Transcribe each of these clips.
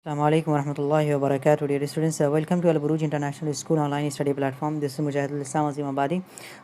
Assalamu alaikum warahmatullahi wabarakatuh. Dear students, welcome to Al Buruj International School online study platform. This is Mujahidul Islam Azim Abadi.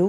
2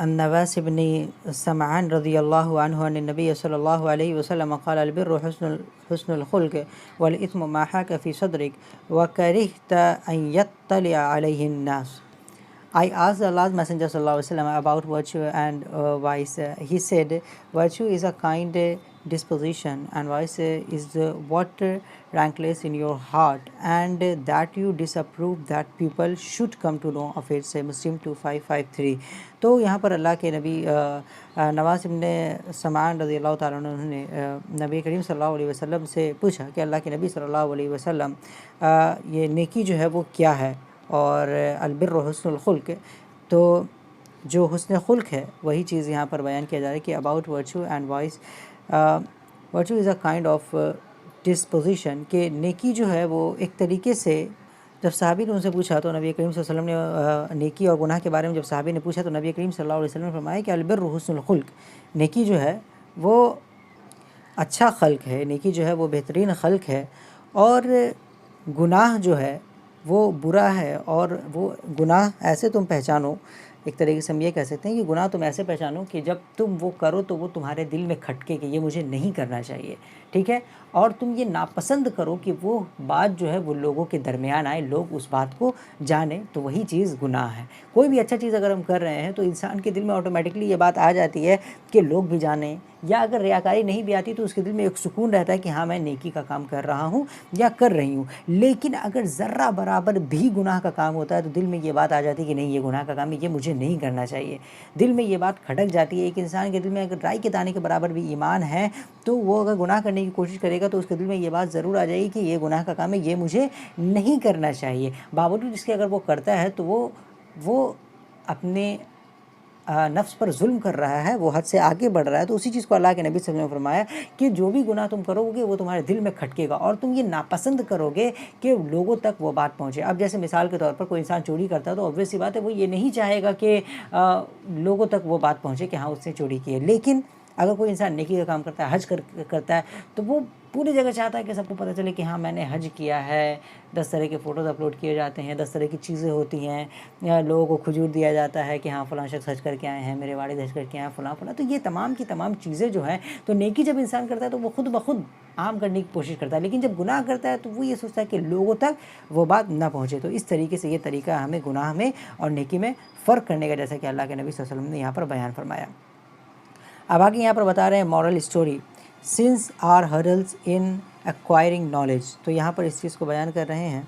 النواس بن سمعان رضی اللہ عنہ عن النبی صلی اللہ علیہ وسلم قال البر حسن الخلق والإثم ما حاك في صدرك وكرهت أن يطلع عليه الناس. I asked Allah's Messenger sallallahu alaihi wasallam about virtue and vice. He said, virtue is a kind disposition and vice is what rankles in your heart and that you disapprove that people should come to know of it. Say Muslim 2553. تو یہاں پر اللہ کے نبی نواس بن سمعان رضی اللہ تعالیٰ عنہ نے نبی کریم صلی اللہ علیہ وسلم سے پوچھا کہ اللہ کے نبی صلی اللہ علیہ وسلم یہ نیکی جو ہے وہ کیا ہے، اور البر حسن الخلق، تو جو حسن خلق ہے وہی چیز یہاں پر بیان کیا جا رہا ہے کہ about virtue and vice. Virtue is a kind of disposition, کہ نیکی جو ہے وہ ایک طریقے سے، جب صحابی نے ان سے پوچھا تو نبی کریم صلی اللہ علیہ وسلم نے نیکی اور گناہ کے بارے میں جب صحابی نے پوچھا تو نبی کریم صلی اللہ علیہ وسلم نے فرمایا کہ البر حسن الخلق، نیکی جو ہے وہ اچھا خلق ہے، نیکی جو ہے وہ بہترین خلق ہے، اور گناہ جو ہے وہ برا ہے. اور وہ گناہ ایسے تم پہچانو، ایک طریقے سے ہم یہ کہہ سکتے ہیں کہ گناہ تم ایسے پہچانو کہ جب تم وہ کرو تو وہ تمہارے دل میں کھٹکے کہ یہ مجھے نہیں کرنا چاہیے، ٹھیک ہے، اور تم یہ ناپسند کرو کہ وہ بات جو ہے وہ لوگوں کے درمیان آئے، لوگ اس بات کو جانیں، تو وہی چیز گناہ ہے. کوئی بھی اچھا چیز اگر ہم کر رہے ہیں تو انسان کے دل میں آٹومیٹکلی یہ بات آ جاتی ہے کہ لوگ بھی جانیں، یا اگر ریاکاری نہیں بھی آتی تو اس کے دل میں ایک سکون رہتا ہے کہ ہاں میں نیکی کا کام کر رہا ہوں یا کر رہی ہوں. لیکن اگر ذرہ برابر بھی گناہ کا کام ہوتا ہے تو دل میں یہ بات آ جاتی ہے کہ نہیں یہ گناہ کا کام ہے، یہ مجھے نہیں کرنا چاہیے. دل میں یہ بات کھٹک جاتی ہے. ایک انسان کے دل میں اگر رائی کے دانے کے برابر بھی ایمان ہے تو وہ اگر گناہ کرنے کی کوشش کرے گا تو اس کے دل میں یہ بات ضرور آ جائے گی کہ یہ گناہ کا کام ہے، یہ مجھے نہیں کرنا چاہیے. باوجود اس کے اگر وہ کرتا ہے تو وہ اپنے نفس پر ظلم کر رہا ہے، وہ حد سے آگے بڑھ رہا ہے. تو اسی چیز کو اللہ کے نبی صلی اللہ علیہ وسلم نے فرمایا کہ جو بھی گناہ تم کرو گے وہ تمہارے دل میں کھٹکے گا اور تم یہ ناپسند کرو گے کہ لوگوں تک وہ بات پہنچے. اب جیسے مثال کے طور پر کوئی انسان چوری کرتا ہے تو obvious سی بات ہے وہ یہ نہیں چاہے گا کہ لوگوں تک وہ بات پہنچے کہ ہاں اس نے چوری کی ہے. لیکن اگر کوئی انسان نیکی کا کام کرتا ہے، حج کرتا ہے، تو وہ پوری جگہ چاہتا ہے کہ سب کو پتہ چلے کہ ہاں میں نے حج کیا ہے. 10 طرح کے فوٹوز اپلوڈ کیے جاتے ہیں، 10 طرح کی چیزیں ہوتی ہیں، لوگوں کو کھجور دیا جاتا ہے کہ ہاں فلاں شخص حج کر کے آئے ہیں، میرے والد حج کر کے آئے ہیں، فلاں. تو یہ تمام کی تمام چیزیں جو ہیں، تو نیکی جب انسان کرتا ہے تو وہ خود بخود عام کرنے کی کوشش کرتا ہے. لیکن جب گناہ کرتا ہے تو وہ یہ سوچتا ہے کہ لوگوں تک وہ بات نہ پہنچے. تو اس طریقے سے یہ طریقہ ہمیں گناہ میں اور نیکی میں فرق کرنے کا، جیسا کہ اللہ کے نبی صلی اللہ علیہ وسلم نے یہاں پر بیان فرمایا. اب آگے یہاں پر بتا رہے ہیں moral story, sins are hurdles in acquiring knowledge. تو یہاں پر اس چیز کو بیان کر رہے ہیں.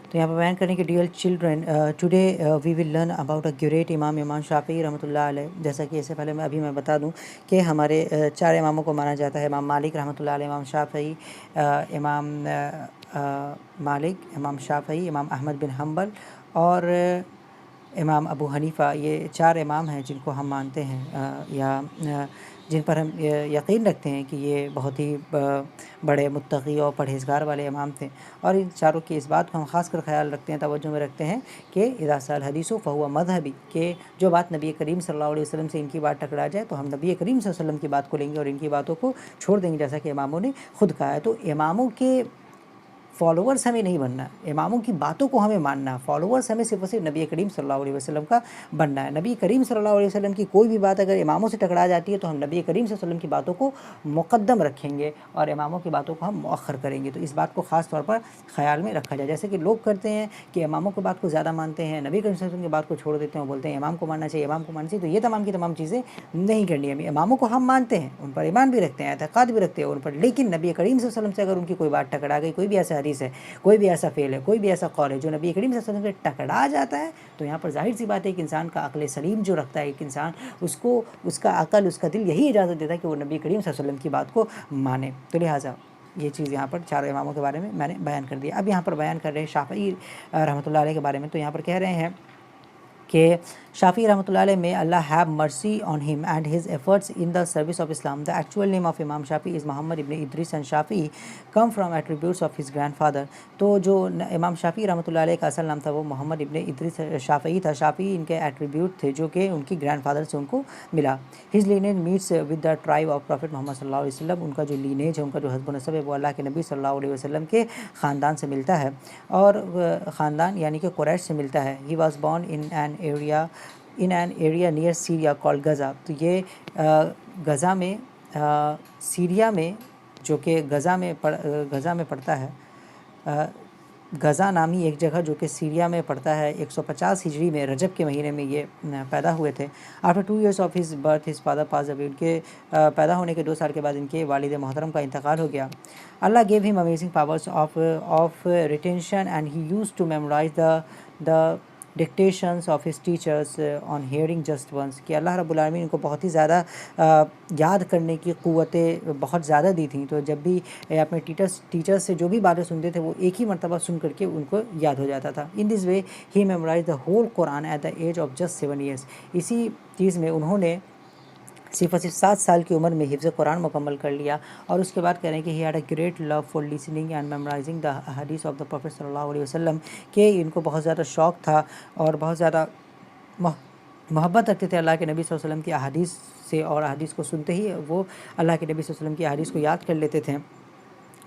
تو یہاں پر بیان کرنے کے dear children, today we will learn about a great imam Shafi رحمۃ اللہ علیہ. جیسا کہ اس سے پہلے میں بتا دوں کہ ہمارے 4 اماموں کو مانا جاتا ہے: امام مالک رحمۃ اللہ علیہ، امام شافعی، امام مالک، امام شافعی، امام احمد بن حنبل اور امام ابو حنیفہ. یہ 4 امام ہیں جن کو ہم مانتے ہیں یا جن پر ہم یقین رکھتے ہیں کہ یہ بہت ہی بڑے متقی اور پرہیزگار والے امام تھے. اور ان چاروں کی اس بات کو ہم خاص کر خیال رکھتے ہیں، توجہ میں رکھتے ہیں کہ اذا سال حدیث فہو مذہبی، کہ جو بات نبی کریم صلی اللہ علیہ وسلم سے ان کی بات ٹکرا جائے تو ہم نبی کریم صلی اللہ علیہ وسلم کی بات کو لیں گے اور ان کی باتوں کو چھوڑ دیں گے، جیسا کہ اماموں نے خود کہا ہے. تو اماموں کے فالوورز ہمیں نہیں بننا، اماموں کی باتوں کو ہمیں ماننا. فالوورز ہمیں صرف اور صرف نبی کریم صلی اللہ علیہ وسلم کا بننا ہے. نبی کریم صلی اللہ علیہ وسلم کی کوئی بھی بات اگر اماموں سے ٹکرا جاتی ہے تو ہم نبی کریم صلی اللہ علیہ وسلم کی باتوں کو مقدم رکھیں گے اور اماموں کی باتوں کو ہم مؤخر کریں گے. تو اس بات کو خاص طور پر خیال میں رکھا جائے. جیسے کہ لوگ کرتے ہیں کہ اماموں کی بات کو زیادہ مانتے ہیں، نبی کریم صلی اللہ علیہ وسلم کی بات کو چھوڑ دیتے ہیں اور بولتے ہیں امام کو ماننا چاہیے، امام کو ماننا چاہیے. تو یہ تمام کی تمام چیزیں نہیں کرنی ہے. اماموں کو ہم مانتے ہیں، ان پر ایمان بھی رکھتے ہیں، اعتقاد بھی رکھتے ہیں ان پر، لیکن نبی کریم صلی اللہ علیہ وسلم سے اگر ان کی کوئی بات ٹکرا گئی، کوئی بھی ایسا حدیث ہے، کوئی بھی ایسا فعل ہے، کوئی بھی ایسا قول ہے جو نبی کریم صلی اللہ علیہ وسلم سے ٹکرا جاتا ہے، تو یہاں پر ظاہر سی بات ہے کہ انسان کا عقل سلیم جو رکھتا ہے ایک انسان، اس کو اس کا عقل، اس کا دل یہی اجازت دیتا ہے کہ وہ نبی کریم صلی اللہ علیہ وسلم کی بات کو مانے. تو لہٰذا یہ چیز یہاں پر 4 اماموں کے بارے میں نے بیان کر دیا. اب یہاں پر بیان کر رہے ہیں شافعی رحمۃ اللہ علیہ کے بارے میں. تو یہاں پر کہہ رہے ہیں کہ شافی رحمۃ اللہ علیہ میں اللہ have mercy on him and his efforts in the service of Islam. The actual name of imam Shafi is Muhammad ibn Idris and Shafi come from attributes of his grandfather فادر. تو جو امام شافی رحمۃ اللہ علیہ کا اصل نام تھا وہ محمد ابن ادریس شافعی تھا. شافعی ان کے ایٹریبیوٹ تھے جو کہ ان کی گرینڈ فادر سے ان کو ملا. His lineage meets with the tribe of prophet Muhammad صلی اللہ علیہ وسلم. ان کا جو لینیج ہے، ان کا جو حسب و نسب ہے وہ اللہ کے نبی صلی اللہ علیہ وسلم کے خاندان سے ملتا ہے، اور خاندان یعنی کہ قریش سے ملتا ہے. He was born in an area near Syria called Gaza. تو یہ غزہ میں سیریا میں جو کہ غزہ میں پڑتا ہے، غزہ نامی ایک جگہ جو کہ سیریا میں پڑتا ہے. 150 ہجری میں رجب کے مہینے میں یہ پیدا ہوئے تھے. After 2 years of his birth his father passed away. ان کے پیدا ہونے کے 2 سال کے بعد ان کے والد محترم کا انتقال ہو گیا. اللہ gave him amazing powers of retention and he used to memorize the dictations of his teachers on hearing just once. کہ اللہ رب العالمین ان کو بہت ہی زیادہ یاد کرنے کی قوتیں بہت زیادہ دی تھیں. تو جب بھی اپنے ٹیچرس سے جو بھی باتیں سنتے تھے وہ ایک ہی مرتبہ سن کر کے ان کو یاد ہو جاتا تھا. In this way he memorize the whole Quran at the age of just 7 years. اسی چیز میں انہوں نے صرف 7 سال کی عمر میں حفظ قرآن مکمل کر لیا. اور اس کے بعد کہہ رہے ہیں کہ he had a great love for listening and memorizing the hadith of the prophet صلی اللہ علیہ وسلم. کہ ان کو بہت زیادہ شوق تھا اور بہت زیادہ محبت رکھتے تھے اللہ کے نبی صلی اللہ علیہ وسلم کی احادیث سے، اور احادیث کو سنتے ہی وہ اللہ کے نبی صلی اللہ علیہ وسلم کی احادیث کو یاد کر لیتے تھے.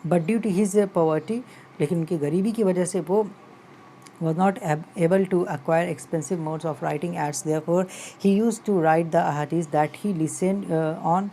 But due to his poverty, لیکن ان کی غریبی کی وجہ سے وہ was not able to acquire expensive modes of writing ads. Therefore, he used to write the ahadith that he listened on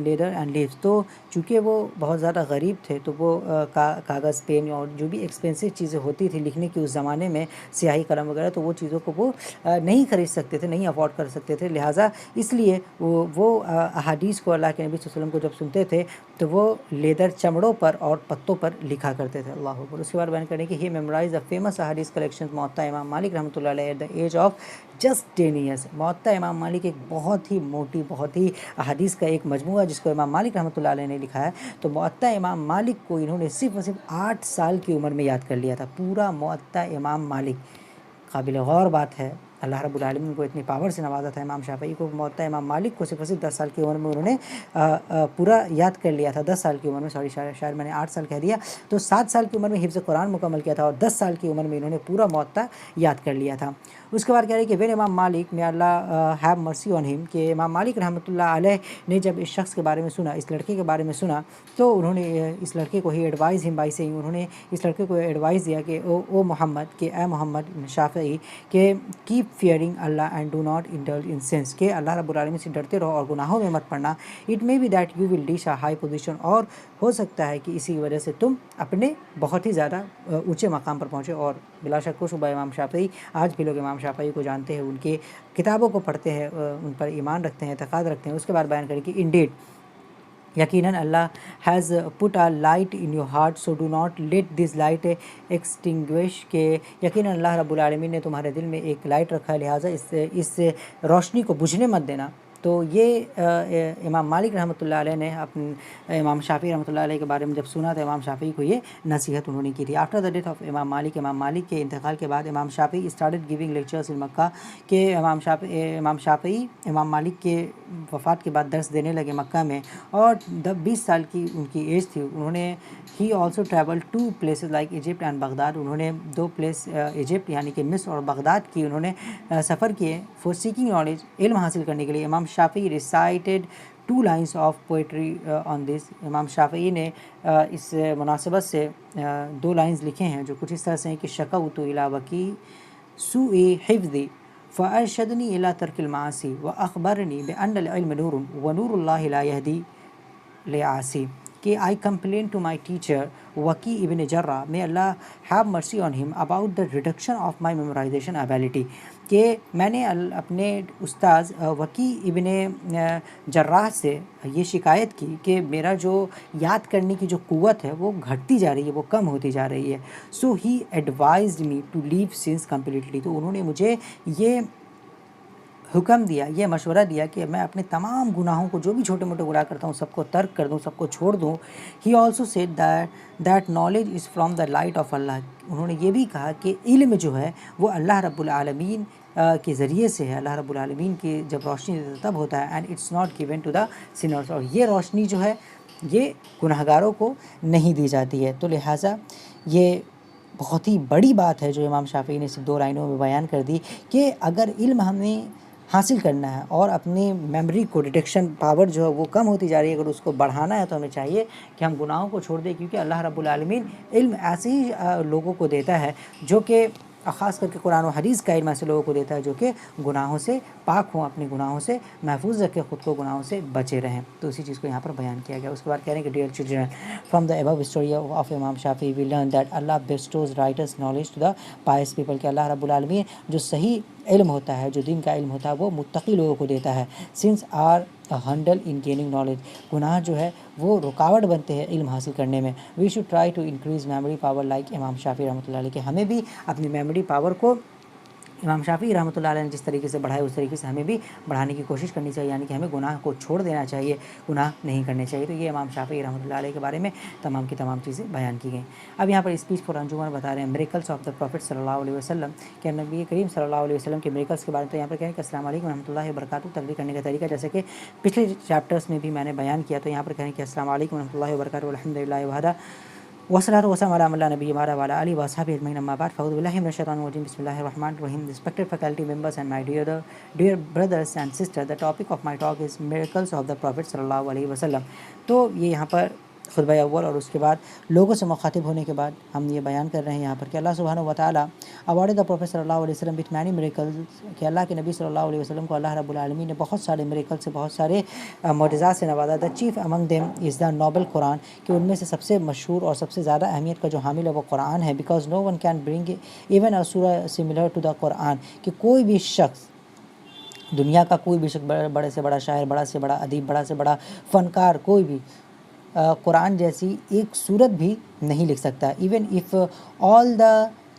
leather and leaves. تو چونکہ وہ بہت زیادہ غریب تھے تو وہ کاغذ، پین اور جو بھی ایکسپینسو چیزیں ہوتی تھی لکھنے کی اس زمانے میں، سیاہی قلم وغیرہ، تو وہ چیزوں کو وہ نہیں خرید سکتے تھے، نہیں افورڈ کر سکتے تھے. لہٰذا اس لیے وہ احادیث کو اللہ کے نبی صلی اللہ علیہ وسلم کو جب سنتے تھے تو وہ لیدر، چمڑوں پر اور پتوں پر لکھا کرتے تھے. اللہ اکبر. اس کے بعد بیان کریں کہ ہی میمورائز دا فیمس احادیث کلیکشن موطا امام مالک رحمۃ اللہ علیہ at the age of just 10 years. Muwatta imam Malik ایک بہت ہی موٹی، بہت ہی احادیث کا ایک مجموعہ جس کو امام مالک رحمۃ اللہ علیہ نے لکھا ہے. تو موطا امام مالک کو انہوں نے صرف اور صرف 8 سال کی عمر میں یاد کر لیا تھا. پورا موطا امام مالک. قابل غور بات ہے، اللہ رب العالمین کو اتنی پاور سے نوازا تھا امام شافعی کو. موطا امام مالک کو صرف اور صرف 10 سال کی عمر میں انہوں نے پورا یاد کر لیا تھا. 10 سال کی عمر میں، شاید میں نے 8 سال کہہ دیا. تو 7 سال کی عمر میں حفظ قرآن مکمل کیا تھا اور 10 سال کی عمر میں انہوں نے پورا موطا یاد کر لیا تھا. اس کے بعد کہہ رہے کہ وین امام مالک میں اللہ ہیو مرسی آن ہم، کہ امام مالک رحمۃ اللہ علیہ نے جب اس شخص کے بارے میں سنا، اس لڑکے کے بارے میں سنا، تو انہوں نے اس لڑکے کو ہی ایڈوائز ہم بائی سیئنگ، انہوں نے اس لڑکے کو ایڈوائز دیا کہ او محمد، کہ اے محمد شافعی، کہ keep fearing Allah and do not indulge in sins, کہ اللہ رب العالمین سے ڈرتے رہو اور گناہوں میں مت پڑنا. It may be that you will reach a high position, اور ہو سکتا ہے کہ اسی وجہ سے تم اپنے بہت ہی زیادہ اونچے مقام پر پہنچے. اور بلا شک و شبہ امام شافعی، آج بھی لوگ امام شافعی کو جانتے ہیں، ان کی کتابوں کو پڑھتے ہیں، ان پر ایمان رکھتے ہیں، اعتقاد رکھتے ہیں. اس کے بعد بیان کریں کہ انڈیڈ، یقیناً Allah has put a light in your heart so do not let this light extinguish, کہ یقیناً اللہ رب العالمین نے تمہارے دل میں ایک لائٹ رکھا ہے، لہٰذا اس روشنی کو بجھنے مت دینا. تو یہ امام مالک رحمۃ اللہ علیہ نے اپنے امام شافعی رحمۃ اللہ علیہ کے بارے میں جب سنا تو امام شافعی کو یہ نصیحت انہوں نے کی تھی. آفٹر دا ڈیتھ آف امام مالک کے انتقال کے بعد امام شافعی اسٹارٹڈ گیونگ لیکچرز ان مکہ، کہ امام شافعی امام مالک کے وفات کے بعد درس دینے لگے مکہ میں، اور 20 سال کی ان کی ایج تھی. انہوں نے he also travel 2 places like Egypt and Baghdad. انہوں نے 2 پلیس ایجپٹ یعنی کہ مصر اور بغداد کی انہوں نے سفر کیے فور سیکنگ نالج، علم حاصل کرنے کے لیے. امام شافعی ریسائٹڈ 2 lines آف پوئٹری آن دس. امام شافعی نے اس مناسبت سے 2 lines لکھے ہیں جو کچھ اس طرح سے ہیں کہ شکوت الی وکی سوء حفظی فارشدنی الی ترک المعاصی واخبرنی بان العلم نور ونور اللہ لا یہدی لعاصی. کہ I complained to my teacher Waki ibn Jarrah, may Allah have mercy on him, about the reduction of my memorization ability. کہ میں نے اپنے استاذ وکی ابن جراح سے یہ شکایت کی کہ میرا جو یاد کرنے کی جو قوت ہے وہ گھٹتی جا رہی ہے، وہ کم ہوتی جا رہی ہے. So he advised me to leave sins completely. تو انہوں نے مجھے یہ حکم دیا، یہ مشورہ دیا کہ میں اپنے تمام گناہوں کو، جو بھی چھوٹے موٹے گناہ کرتا ہوں، سب کو ترک کر دوں، سب کو چھوڑ دوں. He also said that knowledge is from the light of Allah. انہوں نے یہ بھی کہا کہ علم جو ہے وہ اللہ رب العالمین کے ذریعے سے ہے. اللہ رب العالمین کی جب روشنی دیتا ہے تب ہوتا ہے. And it's not given to the sinners. اور یہ روشنی جو ہے یہ گناہ گاروں کو نہیں دی جاتی ہے. تو لہٰذا یہ بہت ہی بڑی بات ہے جو امام شافعی نے صرف 2 لائنوں میں بیان کر دی کہ اگر علم ہمیں حاصل کرنا ہے اور اپنی میموری کو، ڈیٹیکشن پاور جو ہے وہ کم ہوتی جا رہی ہے، اگر اس کو بڑھانا ہے تو ہمیں چاہیے کہ ہم گناہوں کو چھوڑ دیں، کیونکہ اللہ رب العالمین علم ایسے ہی لوگوں کو دیتا ہے جو کہ خاص کر کے قرآن و حدیث کا علم ایسے لوگوں کو دیتا ہے جو کہ گناہوں سے پاک ہوں، اپنے گناہوں سے محفوظ رکھے، خود کو گناہوں سے بچے رہیں. تو اسی چیز کو یہاں پر بیان کیا گیا. اس کے بعد کہہ رہے ہیں کہ dear children, from the above story of Imam Shafi'i we learn that Allah bestows righteous knowledge to the pious people. کہ اللہ رب العالمین جو صحیح علم ہوتا ہے، جو دین کا علم ہوتا ہے، وہ متقی لوگوں کو دیتا ہے. Sins are hurdle in gaining knowledge. گناہ جو ہے وہ رکاوٹ بنتے ہیں علم حاصل کرنے میں. We should try to increase memory power like imam Shafi رحمۃ اللہ علیہ. کہ ہمیں بھی اپنی میموری پاور کو امام شافعی رحمۃ اللہ علیہ نے جس طریقے سے بڑھایا اس طریقے سے ہمیں بھی بڑھانے کی کوشش کرنی چاہیے. یعنی کہ ہمیں گناہ کو چھوڑ دینا چاہیے، گناہ نہیں کرنے چاہیے. تو یہ امام شافعی رحمۃ اللہ علیہ کے بارے میں تمام کی تمام چیزیں بیان کی گئیں. اب یہاں پر اسپیچ فار انجمن بتا رہے ہیں میریکلس آف دا پروفیٹ صلی اللہ علیہ وسلم. کہ نبی کریم صلی اللہ علیہ وسلم کے میریکلس کے بارے میں. تو یہاں پر کہیں کہ السلام علیکم ورحمۃ اللہ وبرکاتہ. تقریر کرنے کا طریقہ جیسے کہ پچھلے چیپٹرس میں بھی میں نے بیان کیا. تو یہاں پر کہیں کہ السلام علیکم ورحمۃ اللہ وبرکاتہ الحمد للہ وحدہ والصلاۃ والسلام علی من لا نبی بعدہ وعلی آلہ واصحابہ اجمعین اما بعد فاعوذ باللہ من الشیطان الرجیم بسم اللہ الرحمن الرحیم. Respected faculty members and my dear brothers and sisters, the topic of my talk is miracles of the Prophet صلی اللہ علیہ وسلم. تو یہ یہاں پر خطبہ اول اور اس کے بعد لوگوں سے مخاطب ہونے کے بعد ہم یہ بیان کر رہے ہیں یہاں پر کہ اللہ سبحانہ و تعالیٰ awarded the Prophet صلی اللہ علیہ وسلم with many miracles. کہ اللہ کے نبی صلی اللہ علیہ وسلم کو اللہ رب العالمین نے بہت سارے میریکل سے، بہت سارے معجزات سے نوازا. The chief among them is the noble Quran. کہ ان میں سے سب سے مشہور اور سب سے زیادہ اہمیت کا جو حامل ہے وہ قرآن ہے. Because no one can bring even a surah similar to the Quran. کہ کوئی بھی شخص، دنیا کا کوئی بھی شخص، بڑے سے بڑا شاعر، بڑا سے بڑا ادیب، بڑا سے بڑا فنکار، کوئی بھی قرآن جیسی ایک صورت بھی نہیں لکھ سکتا. Even if all the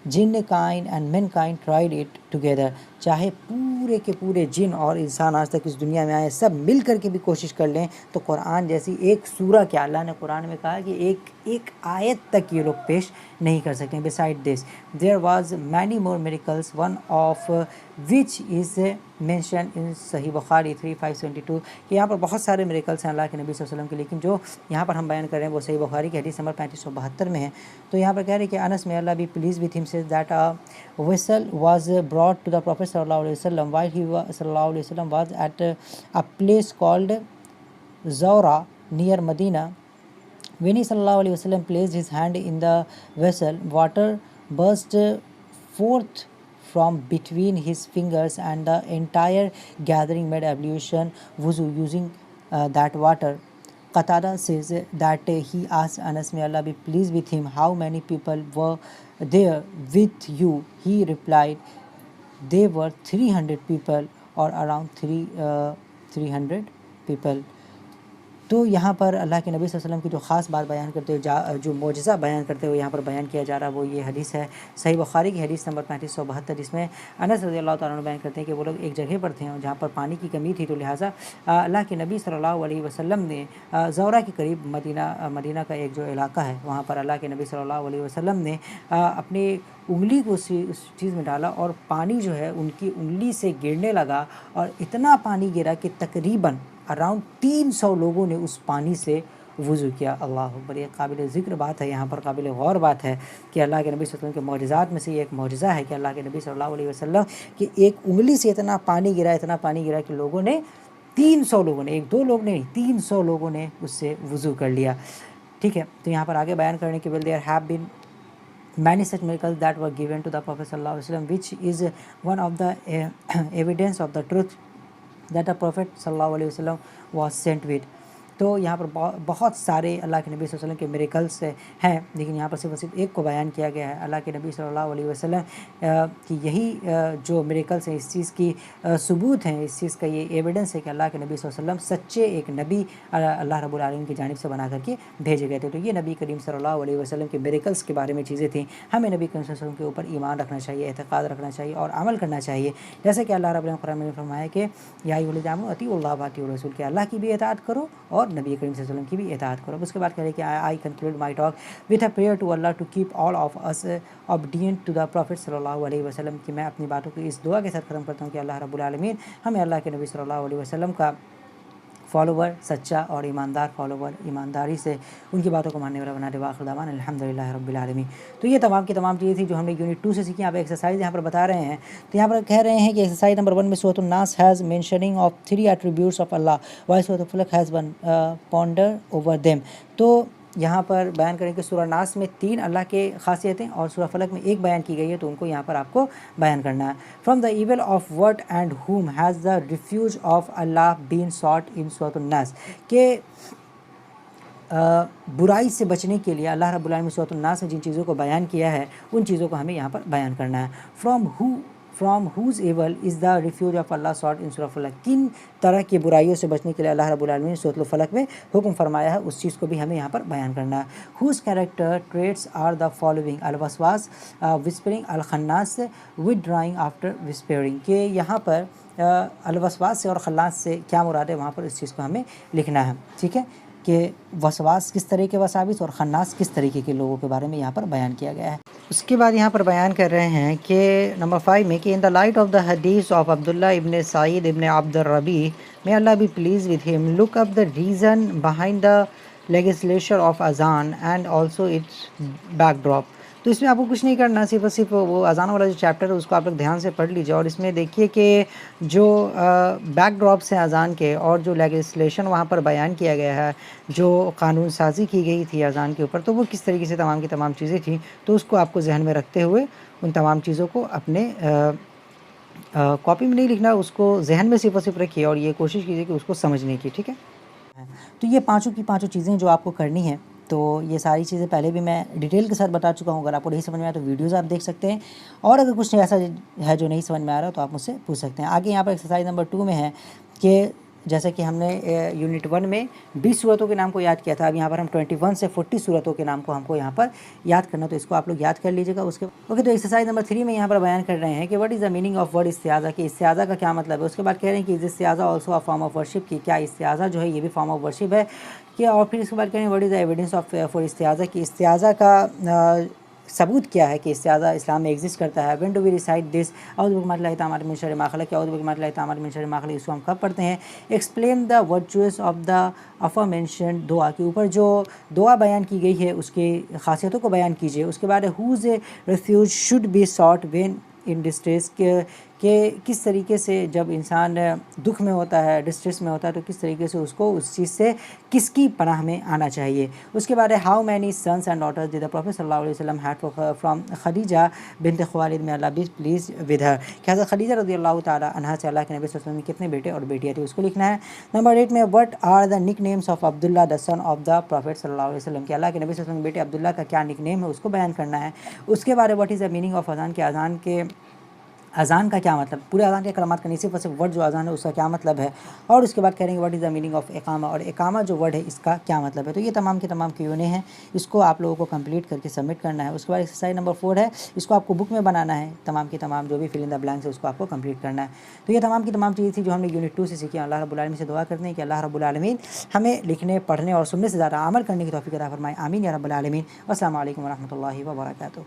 jinn kind and mankind tried it together. چاہے پورے کے پورے جن اور انسان آج تک اس دنیا میں آئے سب مل کر کے بھی کوشش کر لیں تو قرآن جیسی ایک سورہ، کیا اللہ نے قرآن میں کہا کہ ایک آیت تک یہ لوگ پیش نہیں کر سکتے. beside this there was many more miracles, one of which is mentioned in صحیح بخاری 3572. کہ یہاں پر بہت سارے میریکلس ہیں اللہ کے نبی صلی اللہ علیہ وسلم کے، لیکن جو یہاں پر ہم بیان کر رہے ہیں وہ صحیح بخاری کی حدیث نمبر 3572 میں ہے. تو یہاں پر کہہ رہے ہیں کہ انس may Allah be pleased with him says that a vessel was brought to the Prophet صلی اللہ علیہ وسلم while he صلی اللہ علیہ وسلم was at a place called Zawra near Medina. When he صلی اللہ علیہ وسلم placed his hand in the vessel, water burst forth from between his fingers and the entire gathering made ablution wuzu using that water. Qatada says that he asked Anas, may Allah be pleased with him, how many people were there with you? He replied, they were 300 people or around 300 people. تو یہاں پر اللہ کے نبی صلی اللہ علیہ وسلم کی جو خاص بات بیان کرتے ہوئے، جو معجزہ بیان کرتے ہوئے یہاں پر بیان کیا جا رہا ہے وہ یہ حدیث ہے صحیح بخاری کی حدیث نمبر 3572، جس میں انس رضی اللہ تعالیٰ عنہ بیان کرتے ہیں کہ وہ لوگ ایک جگہ پر تھے جہاں پر پانی کی کمی تھی. تو لہٰذا اللہ کے نبی صلی اللہ علیہ وسلم نے زورہ کے قریب مدینہ کا ایک جو علاقہ ہے وہاں پر اللہ کے نبی صلی اللہ علیہ وسلم نے اپنی انگلی کو اس چیز میں ڈالا اور پانی جو ہے ان کی انگلی سے گرنے لگا، اور اتنا پانی گرا کہ تقریباً اراؤنڈ 300 لوگوں نے اس پانی سے وضو کیا. اللہ اکبر. یہ قابل ذکر بات ہے، یہاں پر قابل غور بات ہے کہ اللہ کے نبی صلی اللہ علیہ وسلم کے معجزات میں سے یہ ایک معجزہ ہے کہ اللہ کے نبی صلی اللہ علیہ وسلم کی ایک انگلی سے اتنا پانی گرا کہ لوگوں نے 300 لوگوں نے، ایک دو لوگ نہیں 300 لوگوں نے اس سے وضو کر لیا. ٹھیک ہے. تو یہاں پر آگے بیان کرنے کے بعد there have been many such miracles that were given to the Prophet صلی اللہ علیہ وسلم which is one of the evidence of the truth that the Prophet صلی اللہ علیہ وسلم was sent with. تو یہاں پر بہت سارے اللہ کے نبی صلی اللہ علیہ وسلم کے میریکلس ہیں، لیکن یہاں پر صرف ایک کو بیان کیا گیا ہے۔ اللہ کے نبی صلی اللہ علیہ وسلم کی یہی جو میریکلس ہیں، اس چیز کی ثبوت ہیں، اس چیز کا یہ ایویڈنس ہے کہ اللہ کے نبی صلی اللہ علیہ وسلم سچے ایک نبی اللہ رب العالمین کی جانب سے بنا کر کے بھیجے گئے تھے۔ تو یہ نبی کریم صلی اللہ علیہ وسلم کے میریکلس کے بارے میں چیزیں تھیں۔ ہمیں نبی کریم صلی اللہ علیہ وسلم کے اوپر ایمان رکھنا چاہیے، اعتقاد رکھنا چاہیے اور عمل کرنا چاہیے، جیسے کہ اللہ رب العالمین قرآن میں نے فرمایا کہ یا ایھا الذین آمنوا اطیعوا اللہ واطیعوا الرسول، کہ اللہ کی بھی اطاعت کرو اور نبی کریم صلی اللہ علیہ وسلم کی بھی اطاعت کرو۔ اس کے بعد کہہ رہے کہ I conclude my talk with a prayer to Allah to keep all of us obedient to the prophet صلی اللہ علیہ وسلم، کہ میں اپنی باتوں کو اس دعا کے ساتھ ختم کرتا ہوں کہ اللہ رب العالمین ہمیں اللہ کے نبی صلی اللہ علیہ وسلم کا فالوور، سچا اور ایماندار فالوور، ایمانداری سے ان کی باتوں کو ماننے والا بنا دے۔ وآخر دعوانا الحمدللہ رب العالمین۔ تو یہ تمام کی تمام چیزیں تھیں جو ہم نے یونٹ 2 سے سیکھی۔ یہاں پہ ایکسرسائز یہاں پر بتا رہے ہیں، تو یہاں پر کہہ رہے ہیں کہ ایکسرسائز نمبر 1 میں Surah an Nas has mentioning of 3 attributes of Allah while Surah al Falaq has one ponder over them. تو یہاں پر بیان کریں کہ سورہ ناس میں 3 اللہ کے خاصیتیں اور سورہ فلق میں 1 بیان کی گئی ہے، تو ان کو یہاں پر آپ کو بیان کرنا ہے۔ From the evil of what and whom has the refuge of Allah been sought in Surah an Nas, کہ برائی سے بچنے کے لیے اللہ رب العالمین سورۃ الناس نے جن چیزوں کو بیان کیا ہے ان چیزوں کو ہمیں یہاں پر بیان کرنا ہے۔ From whose evil is the refuge of Allah sought in Surah al Falaq, کن طرح کی برائیوں سے بچنے کے لیے اللہ رب العالمین نے سورۃ الفلق میں حکم فرمایا ہے، اس چیز کو بھی ہمیں یہاں پر بیان کرنا ہے۔ Whose character traits are the following الوسواس وسپرنگ الخناس ود ڈرائنگ آفٹر وسپرنگ، کہ یہاں پر الوسواس سے اور خناس سے کیا مراد ہے وہاں پر اس چیز کو ہمیں لکھنا ہے، ٹھیک ہے، کہ وسواس کس طرح کے وساوس اور خناس کس طریقے کے لوگوں کے بارے میں یہاں پر بیان کیا گیا ہے۔ اس کے بعد یہاں پر بیان کر رہے ہیں کہ نمبر 5 میں کہ ان دا light of the hadith of عبداللہ ابن سعید ابن عبد الربیع may Allah be pleased with him, look up the reason behind the legislation of azan and also its backdrop۔ تو اس میں آپ کو کچھ نہیں کرنا، صرف وہ اذان والا جو چیپٹر ہے اس کو آپ لوگ دھیان سے پڑھ لیجیے، اور اس میں دیکھیے کہ جو بیک ڈراپس ہیں اذان کے اور جو لیجسلیشن وہاں پر بیان کیا گیا ہے، جو قانون سازی کی گئی تھی اذان کے اوپر، تو وہ کس طریقے سے تمام کی تمام چیزیں تھیں، تو اس کو آپ کو ذہن میں رکھتے ہوئے ان تمام چیزوں کو اپنے کاپی میں نہیں لکھنا، اس کو ذہن میں صرف رکھیے اور یہ کوشش کیجیے کہ اس کو سمجھنے کی، ٹھیک ہے۔ تو یہ پانچوں چیزیں جو آپ کو کرنی ہیں، تو یہ ساری چیزیں پہلے بھی میں ڈیٹیل کے ساتھ بتا چکا ہوں، اگر آپ کو نہیں سمجھ میں آیا تو ویڈیوز آپ دیکھ سکتے ہیں، اور اگر کچھ ایسا ہے جو نہیں سمجھ میں آ رہا تو آپ مجھ سے پوچھ سکتے ہیں۔ آگے یہاں پر ایکسرسائز نمبر 2 میں ہے کہ جیسا کہ ہم نے یونٹ 1 میں 20 صورتوں کے نام کو یاد کیا تھا، اب یہاں پر ہم 21 سے 40 صورتوں کے نام کو ہم کو یہاں پر یاد کرنا، تو اس کو آپ لوگ یاد کر لیجیے گا۔ تو ایکسرسائز نمبر 3 میں یہاں پر بیان کر رہے ہیں کہ what is the meaning of word استعاذہ، کہ استعاذہ کا کیا مطلب ہے۔ اس کے بعد کہہ رہے ہیں کہ استعاذہ also of form of worship, کی کیا استعاذہ جو ہے یہ بھی فارم آف ورشپ ہے، کہ اور پھر اس کے بعد کہہ رہے ہیں what is the evidence of for استعاذہ، کہ استعاذہ کا ثبوت کیا ہے کہ استعاذہ اسلام میں ایگزسٹ کرتا ہے۔ وین ڈو وی ریسائٹ دس اعوذ بکلمات اللہ التامات من شر ما خلق، اعوذ بکلمات اللہ التامات من شر ما خلق، اس کو ہم کب پڑھتے ہیں۔ Explain the virtues of the aforementioned دعا، کے اوپر جو دعا بیان کی گئی ہے اس کی خاصیتوں کو بیان کیجیے۔ اس کے بعد whose refuge should be sought when in distress, کہ کس طریقے سے جب انسان دکھ میں ہوتا ہے، ڈسٹریس میں ہوتا ہے، تو کس طریقے سے اس کو اس چیز سے کس کی پناہ میں آنا چاہیے۔ اس کے بعد ہے how many sons and daughters did the prophet صلی اللہ علیہ وسلم ہیڈ فرام خدیجہ بنت خوالد میں اللہ بی پلیز ود ہر، کہ حضرت خدیجہ رضی اللہ تعالیٰ عنہا سے اللہ کے نبی صلی اللہ علیہ وسلم کے کتنے بیٹے اور بیٹیاں تھیں، اس کو لکھنا ہے۔ نمبر 8 میں what are the nicknames of Abdullah the son of the prophet صلی اللہ علیہ وسلم، کہ اللہ کے نبی صلی اللہ علیہ وسلم کے بیٹے عبداللہ کا کیا نک نیم ہے اس کو بیان کرنا ہے۔ اس کے بعد what is the meaning of اذان، کہ اذان کا کیا مطلب، پورے اذان کے کلمات کا نہیں، صرف ورڈ جو اذان ہے اس کا کیا مطلب ہے۔ اور اس کے بعد کہیں گے what is the meaning of اقامہ، اور اقامہ جو ورڈ ہے اس کا کیا مطلب ہے۔ تو یہ تمام کے تمام Q&A ہیں، اس کو آپ لوگوں کو کمپلیٹ کر کے سبمٹ کرنا ہے۔ اس کے بعد ایکسرسائز نمبر 4 ہے، اس کو آپ کو بک میں بنانا ہے، تمام کے تمام جو بھی فل ان دا بلینکس ہے اس کو آپ کو کمپلیٹ کرنا ہے۔ تو یہ تمام کی تمام چیزیں تھیں جو ہم نے یونٹ 2 سے سیکھی۔ اللہ رب العالمین سے دعا کرتے ہیں کہ اللہ رب العالمین ہمیں لکھنے، پڑھنے اور سننے سے زیادہ عمل کرنے کی توفیق عطا فرمائے، آمین یا رب العالمین۔ السلام علیکم ورحمۃ اللہ وبرکاتہ۔